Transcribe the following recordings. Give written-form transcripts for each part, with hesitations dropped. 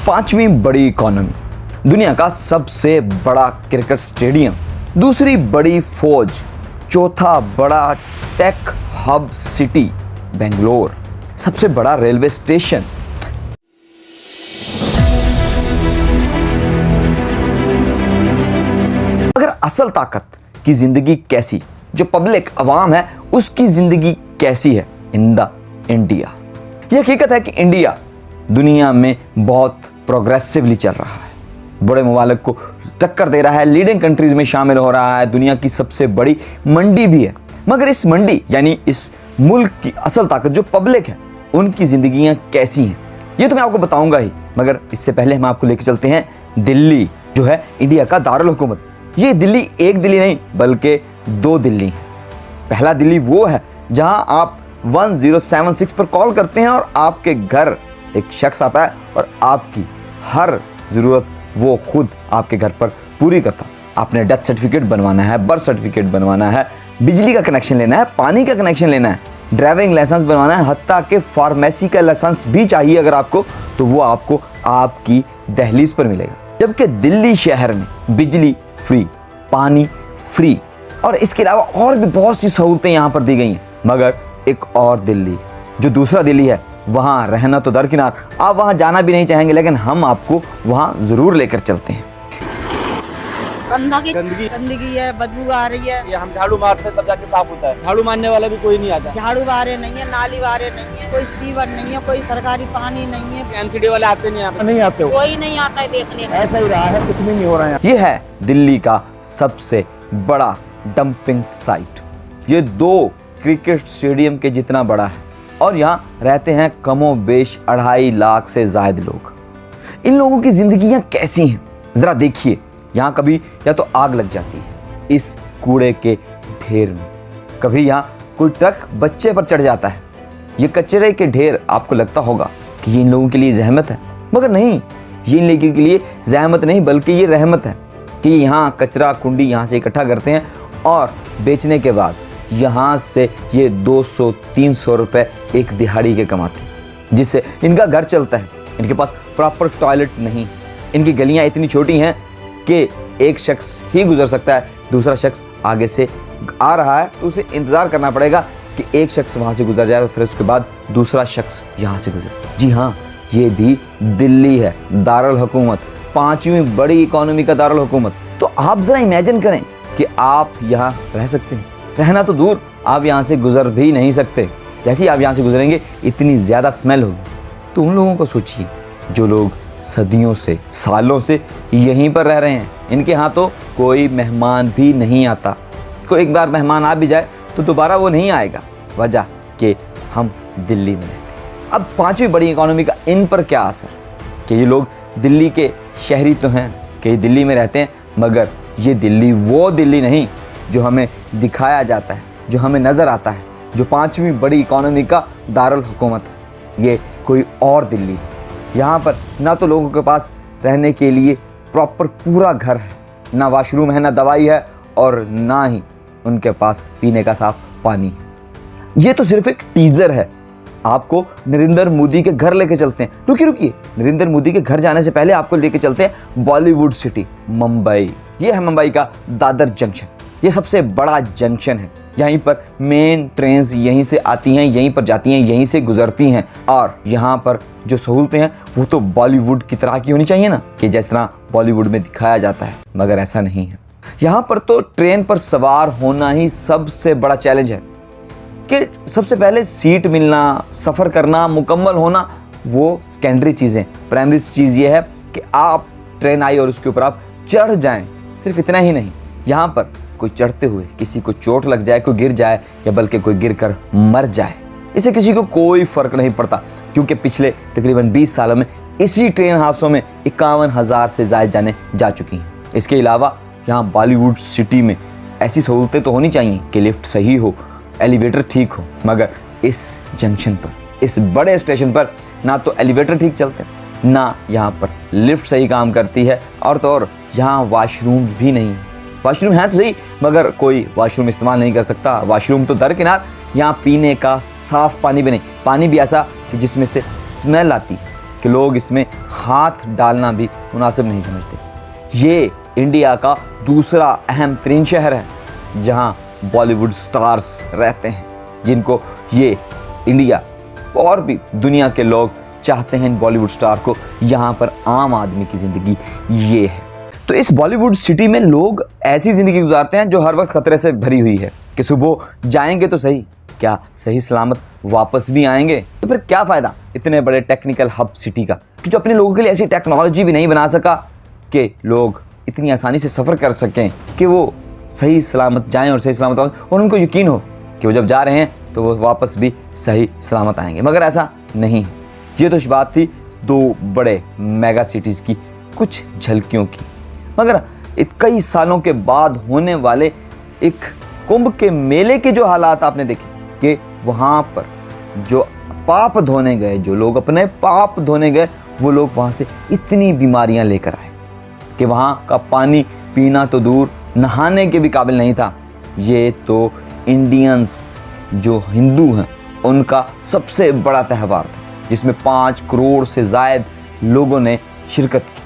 पांचवी बड़ी इकोनॉमी, दुनिया का सबसे बड़ा क्रिकेट स्टेडियम, दूसरी बड़ी फौज, चौथा बड़ा टेक हब सिटी बेंगलोर, सबसे बड़ा रेलवे स्टेशन। अगर असल ताकत की जिंदगी कैसी, जो पब्लिक अवाम है उसकी जिंदगी कैसी है इन द इंडिया। यह हकीकत है कि इंडिया दुनिया में बहुत प्रोग्रेसिवली चल रहा है, बड़े ममालिक को टक्कर दे रहा है, लीडिंग कंट्रीज में शामिल हो रहा है, दुनिया की सबसे बड़ी मंडी भी है। मगर इस मंडी यानी इस मुल्क की असल ताकत जो पब्लिक है, उनकी जिंदगियां कैसी हैं, ये तो मैं आपको बताऊंगा ही। मगर इससे पहले हम आपको लेकर चलते हैं दिल्ली, जो है इंडिया का दारुल हुकूमत। ये दिल्ली एक दिल्ली नहीं बल्कि दो दिल्ली है। पहला दिल्ली वो है जहां आप 1076 पर कॉल करते हैं और आपके घर एक शख्स आता है और आपकी हर जरूरत वो खुद आपके घर पर पूरी करता है। आपने डेथ सर्टिफिकेट बनवाना है, बर्थ सर्टिफिकेट बनवाना है, बिजली का कनेक्शन लेना है, पानी का कनेक्शन लेना है, ड्राइविंग लाइसेंस बनवाना है, हत्ता के फार्मेसी का लाइसेंस भी चाहिए अगर आपको, तो वो आपको आपकी दहलीज पर मिलेगा। जबकि दिल्ली शहर में बिजली फ्री, पानी फ्री और इसके अलावा और भी बहुत सी सहूलतें यहाँ पर दी गई हैं। मगर एक और दिल्ली, जो दूसरा दिल्ली है, वहाँ रहना तो दरकिनार, आप वहाँ जाना भी नहीं चाहेंगे, लेकिन हम आपको वहाँ जरूर लेकर चलते हैं। गंदगी है, बदबू आ रही है। ये हम झाड़ू मारते हैं तब जाके साफ होता है। झाड़ू मारने वाला भी कोई नहीं आता। झाड़ू बारे नहीं है, नाली बारे नहीं है, कोई सीवर नहीं है, कोई सरकारी पानी नहीं है। एनसीडी वाले आते नहीं यहाँ पे। नहीं आते हो, कोई नहीं आता है देखने। ऐसा ही रहा है, कुछ भी नहीं हो रहा है। ये है दिल्ली का सबसे बड़ा डंपिंग साइट। ये 2 क्रिकेट स्टेडियम के जितना बड़ा है और यहाँ रहते हैं कमोबेश 2.5 लाख से ज्यादा लोग। इन लोगों की जिंदगियां कैसी हैं जरा देखिए। यहाँ कभी या तो आग लग जाती है इस कूड़े के ढेर में, कभी यहाँ कोई ट्रक बच्चे पर चढ़ जाता है। ये कचरे के ढेर आपको लगता होगा कि ये इन लोगों के लिए जहमत है, मगर नहीं, ये इन लोगों के लिए जहमत नहीं बल्कि ये रहमत है कि यहाँ कचरा कुंडी यहाँ से इकट्ठा करते हैं और बेचने के बाद यहाँ से ये 200-300 रुपए एक दिहाड़ी के कमाते हैं, जिससे इनका घर चलता है। इनके पास प्रॉपर टॉयलेट नहीं, इनकी गलियाँ इतनी छोटी हैं कि एक शख्स ही गुजर सकता है, दूसरा शख्स आगे से आ रहा है तो उसे इंतज़ार करना पड़ेगा कि एक शख्स वहाँ से गुजर जाए और फिर उसके बाद दूसरा शख्स यहाँ से गुजरे। जी हाँ, ये भी दिल्ली है, दारुल हुकूमत, 5वीं बड़ी इकोनॉमी का दारुल हुकूमत। तो आप ज़रा इमेजिन करें कि आप यहाँ रह सकते हैं, रहना तो दूर, आप यहाँ से गुजर भी नहीं सकते। जैसे ही आप यहाँ से गुजरेंगे इतनी ज़्यादा स्मेल होगी। तो उन लोगों को सोचिए जो लोग सदियों से, सालों से यहीं पर रह रहे हैं, इनके यहाँ तो कोई मेहमान भी नहीं आता। कोई एक बार मेहमान आ भी जाए तो दोबारा वो नहीं आएगा, वजह कि हम दिल्ली में रहते हैं। अब 5वीं बड़ी इकोनॉमी का इन पर क्या असर कि ये लोग दिल्ली के शहरी तो हैं, कि दिल्ली में रहते हैं, मगर ये दिल्ली वो दिल्ली नहीं जो हमें दिखाया जाता है, जो हमें नज़र आता है, जो 5वीं बड़ी इकोनॉमी का दारुल हुकूमत है। ये कोई और दिल्ली है। यहाँ पर ना तो लोगों के पास रहने के लिए प्रॉपर पूरा घर है, ना वॉशरूम है, ना दवाई है और ना ही उनके पास पीने का साफ पानी है। ये तो सिर्फ एक टीज़र है। आपको नरेंद्र मोदी के घर लेके चलते हैं। रुकिए, नरेंद्र मोदी के घर जाने से पहले आपको लेके चलते हैं बॉलीवुड सिटी मुंबई। ये है मुंबई का दादर जंक्शन। ये सबसे बड़ा जंक्शन है। यहीं पर मेन ट्रेन्स यहीं से आती हैं, यहीं पर जाती हैं, यहीं से गुजरती हैं और यहाँ पर जो सहूलतें हैं वो तो बॉलीवुड की तरह की होनी चाहिए ना, कि जिस तरह बॉलीवुड में दिखाया जाता है, मगर ऐसा नहीं है। यहाँ पर तो ट्रेन पर सवार होना ही सबसे बड़ा चैलेंज है कि सबसे पहले सीट मिलना, सफ़र करना, मुकम्मल होना, वो सेकेंडरी चीज़ें। प्राइमरी चीज़ ये है कि आप ट्रेन आई और उसके ऊपर आप चढ़ जाएं। सिर्फ इतना ही नहीं, यहाँ पर कोई चढ़ते हुए किसी को चोट लग जाए, कोई गिर जाए या बल्कि कोई गिरकर मर जाए, इससे किसी को कोई फ़र्क नहीं पड़ता, क्योंकि पिछले तकरीबन 20 सालों में इसी ट्रेन हादसों में 51,000 से ज़ायद जानें जा चुकी हैं। इसके अलावा यहाँ बॉलीवुड सिटी में ऐसी सहूलतें तो होनी चाहिए कि लिफ्ट सही हो, एलिवेटर ठीक हो, मगर इस जंक्शन पर, इस बड़े स्टेशन पर ना तो एलिवेटर ठीक चलते, ना यहाँ पर लिफ्ट सही काम करती है और तो और यहाँ वॉशरूम भी नहीं। वॉशरूम है तो सही, मगर कोई वॉशरूम इस्तेमाल नहीं कर सकता। वॉशरूम तो दरकिनार, यहाँ पीने का साफ पानी भी नहीं, पानी भी ऐसा कि जिसमें से स्मेल आती है। कि लोग इसमें हाथ डालना भी मुनासिब नहीं समझते। ये इंडिया का दूसरा अहम तरीन शहर है जहां बॉलीवुड स्टार्स रहते हैं, जिनको ये इंडिया और भी दुनिया के लोग चाहते हैं। इन बॉलीवुड स्टार को यहाँ पर आम आदमी की ज़िंदगी ये है। तो इस बॉलीवुड सिटी में लोग ऐसी ज़िंदगी गुजारते हैं जो हर वक्त खतरे से भरी हुई है कि सुबह जाएंगे तो सही, क्या सही सलामत वापस भी आएंगे? तो फिर क्या फ़ायदा इतने बड़े टेक्निकल हब सिटी का कि जो अपने लोगों के लिए ऐसी टेक्नोलॉजी भी नहीं बना सका कि लोग इतनी आसानी से सफ़र कर सकें कि वो सही सलामत जाएं और सही सलामत वापस, और उनको यकीन हो कि वो जब जा रहे हैं तो वो वापस भी सही सलामत आएंगे। मगर ऐसा नहीं है। ये तो बात थी दो बड़े मेगा सिटीज़ की कुछ झलकियों की, मगर कई सालों के बाद होने वाले एक कुंभ के मेले के जो हालात आपने देखे कि वहाँ पर जो पाप धोने गए, जो लोग अपने पाप धोने गए, वो लोग वहाँ से इतनी बीमारियाँ लेकर आए कि वहाँ का पानी पीना तो दूर, नहाने के भी काबिल नहीं था। ये तो इंडियंस जो हिंदू हैं उनका सबसे बड़ा त्यौहार था जिसमें 5 करोड़ से ज़ायद लोगों ने शिरकत की।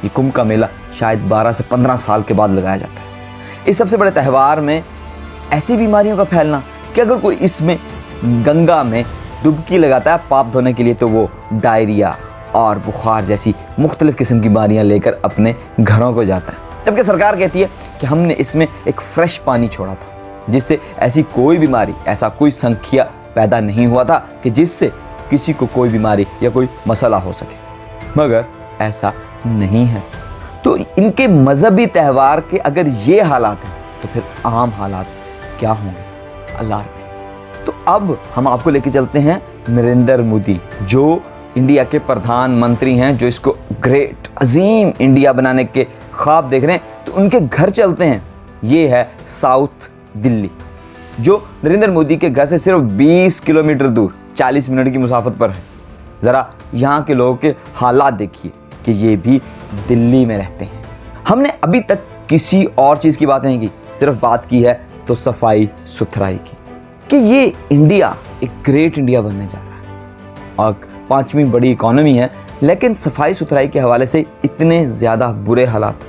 ये कुंभ का मेला शायद 12 से 15 साल के बाद लगाया जाता है। इस सबसे बड़े त्यौहार में ऐसी बीमारियों का फैलना कि अगर कोई इसमें गंगा में डुबकी लगाता है पाप धोने के लिए तो वो डायरिया और बुखार जैसी मुख्तलिफ किस्म की बीमारियाँ लेकर अपने घरों को जाता है। जबकि सरकार कहती है कि हमने इसमें एक फ्रेश पानी छोड़ा था जिससे ऐसी कोई बीमारी, ऐसा कोई संख्या पैदा नहीं हुआ था कि जिससे किसी को कोई बीमारी या कोई मसला हो सके। मगर ऐसा नहीं है। तो इनके मजहबी त्यौहार के अगर ये हालात हैं तो फिर आम हालात क्या होंगे? अल्लाह रहे। तो अब हम आपको लेके चलते हैं नरेंद्र मोदी, जो इंडिया के प्रधानमंत्री हैं, जो इसको ग्रेट अजीम इंडिया बनाने के ख्वाब देख रहे हैं। तो उनके घर चलते हैं। ये है साउथ दिल्ली, जो नरेंद्र मोदी के घर से सिर्फ 20 किलोमीटर दूर 40 मिनट की मुसाफत पर है। ज़रा यहाँ के लोगों के हालात देखिए कि ये भी दिल्ली में रहते हैं। हमने अभी तक किसी और चीज़ की बात नहीं की, सिर्फ बात की है तो सफाई सुथराई की कि ये इंडिया एक ग्रेट इंडिया बनने जा रहा है और 5वीं बड़ी इकॉनमी है, लेकिन सफाई सुथराई के हवाले से इतने ज़्यादा बुरे हालात।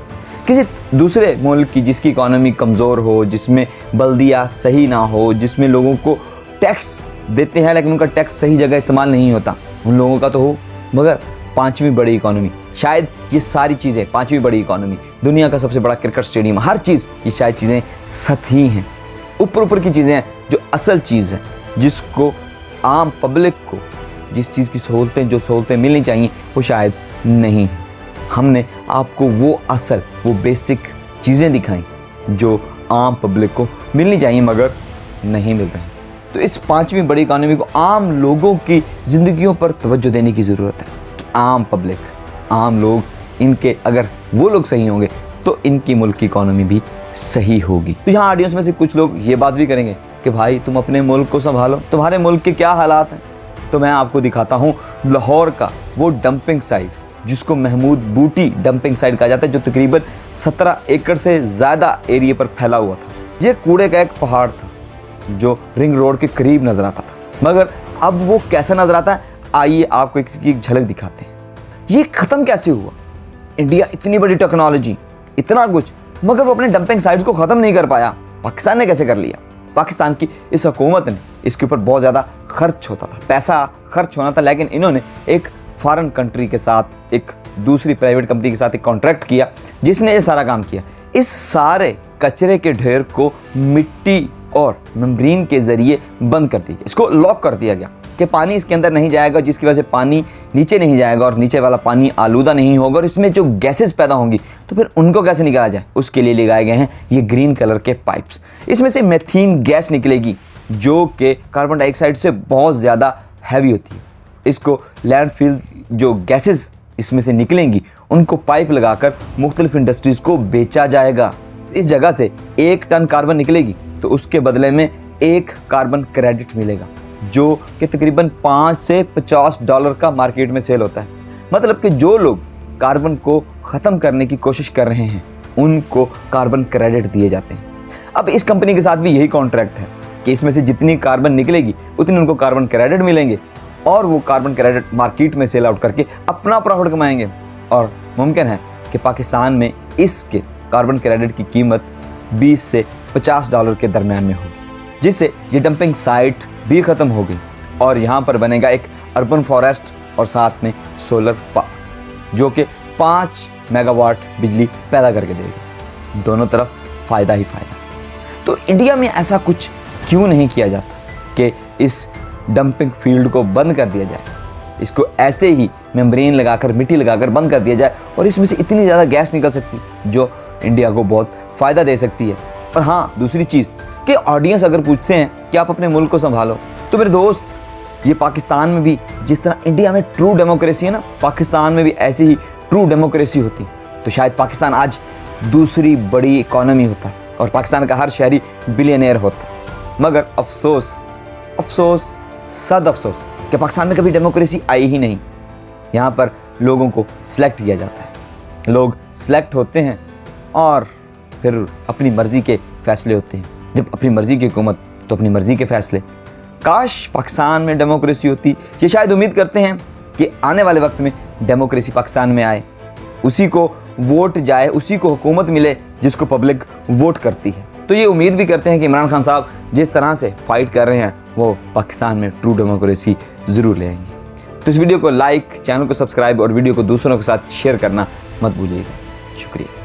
किसी दूसरे मुल्क की जिसकी इकॉनमी कमज़ोर हो, जिसमें बल्दिया सही ना हो, जिसमें लोगों को टैक्स देते हैं लेकिन उनका टैक्स सही जगह इस्तेमाल नहीं होता, उन लोगों का तो हो। मगर 5वीं बड़ी इकॉनमी, शायद ये सारी चीज़ें, 5वीं बड़ी इकॉनमी, दुनिया का सबसे बड़ा क्रिकेट स्टेडियम, हर चीज़, ये शायद चीज़ें सतही हैं, ऊपर की चीज़ें हैं। जो असल चीज़ है, जिसको आम पब्लिक को जिस चीज़ की सहूलतें, जो सहूलतें मिलनी चाहिए, वो शायद नहीं है। हमने आपको वो असल, वो बेसिक चीज़ें दिखाई जो आम पब्लिक को मिलनी चाहिए मगर नहीं मिल रही। तो इस 5वीं बड़ी इकॉनमी को आम लोगों की ज़िंदगियों पर तवज्जो देने की ज़रूरत है कि आम पब्लिक, आम लोग, इनके अगर वो लोग सही होंगे तो इनकी मुल्क की इकॉनमी भी सही होगी। तो यहाँ ऑडियंस में से कुछ लोग ये बात भी करेंगे कि भाई तुम अपने मुल्क को संभालो, तुम्हारे मुल्क के क्या हालात हैं। तो मैं आपको दिखाता हूँ लाहौर का वो डंपिंग साइट जिसको महमूद बूटी डंपिंग साइट कहा जाता है, जो तकरीबन 17 एकड़ से ज़्यादा एरिया पर फैला हुआ था। ये कूड़े का एक पहाड़ था जो रिंग रोड के करीब नजर आता था। मगर अब वो कैसा नजर आता है, आइए आपको इसकी एक झलक दिखाते हैं। ये ख़त्म कैसे हुआ? इंडिया इतनी बड़ी टेक्नोलॉजी, इतना कुछ, मगर वो अपने डंपिंग साइट्स को ख़त्म नहीं कर पाया। पाकिस्तान ने कैसे कर लिया? पाकिस्तान की इस हुकूमत ने इसके ऊपर बहुत ज़्यादा खर्च होता था, पैसा खर्च होना था, लेकिन इन्होंने एक फॉरेन कंट्री के साथ, एक दूसरी प्राइवेट कंपनी के साथ एक कॉन्ट्रैक्ट किया जिसने ये सारा काम किया। इस सारे कचरे के ढेर को मिट्टी और मेम्ब्रेन के ज़रिए बंद कर दिया, इसको लॉक कर दिया गया कि पानी इसके अंदर नहीं जाएगा, जिसकी वजह से पानी नीचे नहीं जाएगा और नीचे वाला पानी आलूदा नहीं होगा। और इसमें जो गैसेस पैदा होंगी तो फिर उनको कैसे निकाला जाए, उसके लिए लगाए गए हैं ये ग्रीन कलर के पाइप्स। इसमें से मेथीन गैस निकलेगी जो कि कार्बन डाइऑक्साइड से बहुत ज़्यादा हैवी होती है। इसको लैंडफिल जो गैसेस इसमें से निकलेंगी उनको पाइप लगाकर मुख्तलिफ इंडस्ट्रीज़ को बेचा जाएगा। इस जगह से 1 टन कार्बन निकलेगी तो उसके बदले में 1 कार्बन क्रेडिट मिलेगा, जो कि तकरीबन $5 से $50 का मार्केट में सेल होता है। मतलब कि जो लोग कार्बन को ख़त्म करने की कोशिश कर रहे हैं उनको कार्बन क्रेडिट दिए जाते हैं। अब इस कंपनी के साथ भी यही कॉन्ट्रैक्ट है कि इसमें से जितनी कार्बन निकलेगी उतनी उनको कार्बन क्रेडिट मिलेंगे और वो कार्बन क्रेडिट मार्केट में सेल आउट करके अपना प्रॉफिट कमाएंगे। और मुमकिन है कि पाकिस्तान में इसके कार्बन क्रेडिट की कीमत 20 से $50 के दरमियान में होगी, जिससे ये डंपिंग साइट भी ख़त्म होगी और यहाँ पर बनेगा एक अर्बन फॉरेस्ट और साथ में सोलर पार्क जो कि 5 मेगावाट बिजली पैदा करके देगा। दोनों तरफ फ़ायदा ही फ़ायदा। तो इंडिया में ऐसा कुछ क्यों नहीं किया जाता कि इस डंपिंग फील्ड को बंद कर दिया जाए, इसको ऐसे ही मेम्ब्रेन लगाकर, मिट्टी लगाकर बंद कर दिया जाए और इसमें से इतनी ज़्यादा गैस निकल सकती जो इंडिया को बहुत फ़ायदा दे सकती है। और हाँ, दूसरी चीज़ कि ऑडियंस अगर पूछते हैं कि आप अपने मुल्क को संभालो, तो मेरे दोस्त, ये पाकिस्तान में भी जिस तरह इंडिया में ट्रू डेमोक्रेसी है ना, पाकिस्तान में भी ऐसी ही ट्रू डेमोक्रेसी होती तो शायद पाकिस्तान आज दूसरी बड़ी इकॉनमी होता और पाकिस्तान का हर शहरी बिलियनियर होता। मगर अफसोस, अफसोस, सद अफसोस कि पाकिस्तान में कभी डेमोक्रेसी आई ही नहीं। यहाँ पर लोगों को सिलेक्ट किया जाता है, लोग सिलेक्ट होते हैं और फिर अपनी मर्ज़ी के फ़ैसले होते हैं। जब अपनी मर्ज़ी की हुकूमत तो अपनी मर्ज़ी के फ़ैसले। काश पाकिस्तान में डेमोक्रेसी होती। ये शायद उम्मीद करते हैं कि आने वाले वक्त में डेमोक्रेसी पाकिस्तान में आए, उसी को वोट जाए, उसी को हुकूमत मिले जिसको पब्लिक वोट करती है। तो ये उम्मीद भी करते हैं कि इमरान खान साहब जिस तरह से फाइट कर रहे हैं वो पाकिस्तान में ट्रू डेमोक्रेसी ज़रूर ले आएंगे। तो इस वीडियो को लाइक, चैनल को सब्सक्राइब और वीडियो को दूसरों के साथ शेयर करना मत भूलिएगा। शुक्रिया।